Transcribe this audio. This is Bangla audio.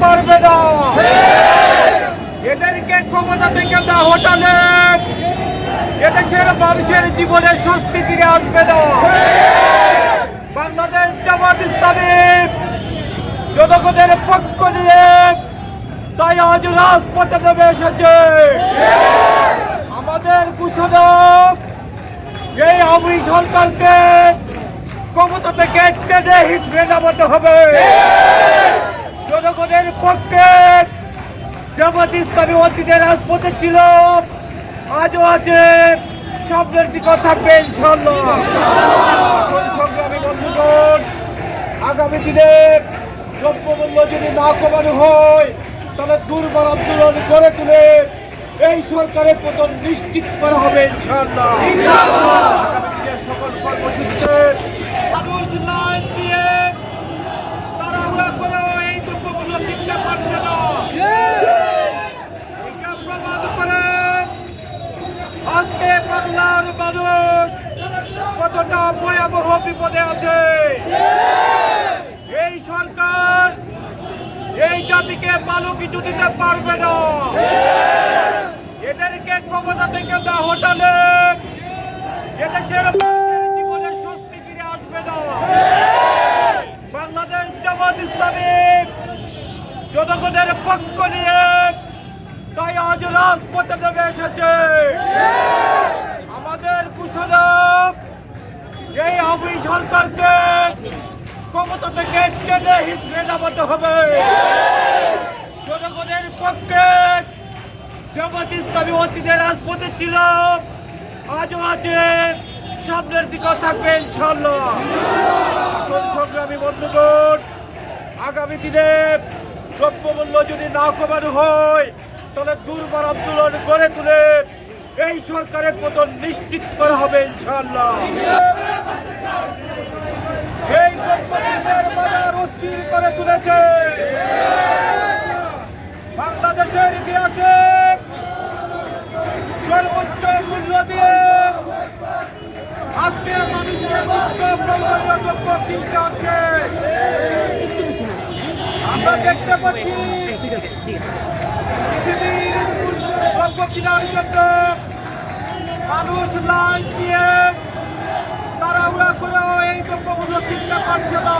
পারবে না, এদেরকে ক্ষমতা থেকে না হটালে এদেশের মানুষের জীবনে স্বস্তি ফিরে আসবে না। বাংলাদেশ জামাত ইসলামী জনগণের পক্ষ নিয়ে তাই আজ রাজপথে নেমে এসেছে। আমাদের ঘোষণা, এই আওয়ামী সরকারকে ক্ষমতা থেকে টেনে হিসেবে নামাতে হবে। জনগণের পক্ষে জামাত ইসলামী অতীতে রাজপথে ছিল, আজও আছে, সামনের দিকে থাকবে ইনশাআল্লাহ। সংগ্রামী বন্ধুগণ, আগামী দিনে দ্রব্যমূল্য যদি না কমানো হয় তাহলে দুর্বার আন্দোলন করে তুলে এই সরকারের পতন নিশ্চিত করা হবে ইনশাআল্লাহ। আগামী দিনের সকল কর্মসূচিতে মানুষ লাইন দিয়ে তাড়াহুড়া করে এই দ্রব্যমূল্য কিনতে পারছে না। এটা প্রমাণ করে আজকে বাংলার মানুষ কতটা ভয়াবহ বিপদে আছে। এই সরকার এই জাতিকে ভালো কিছু দিতে পারবে না। এদেরকে ক্ষমতা থেকে না হটালে এদেশের মানুষের জীবনে স্বস্তি ফিরে আসবে না। বাংলাদেশ জামাত ইসলামী জনগণের পক্ষ নিয়ে তাই আজ রাজপথে নেমে এসেছে। আমাদের ঘোষণা, এই আওয়ামী সরকারকে ক্ষমতা থেকে টেনে হিসেবে নামাতে হবে। জনগণের পক্ষে জামাত ইসলামী অতীতে রাজপথে ছিল, আজও আছে, সামনের দিকে থাকবে ইনশাআল্লাহ। সংগ্রামী বন্ধুগণ, আগামী দিনে দ্রব্যমূল্য যদি না কমানো হয় তাহলে দুর্বার আন্দোলন গড়ে তুলে এই সরকারের পতন নিশ্চিত করা হবে ইনশাআল্লাহ। এই দ্রব্যমূল্যের বাজার অস্থির করে তুলেছে। বাংলাদেশের ইতিহাসে সর্বোচ্চ মূল্য দিয়ে আজকে মানুষের প্রয়োজনীয় দ্রব্য কিনতে হচ্ছে। আমরা দেখতে পাচ্ছি পৃথিবীর দ্রব্য কেনার জন্য মানুষ লাইন দিয়ে তাড়াহুড়া করে এই দ্রব্যগুলো কিনতে পারছে না।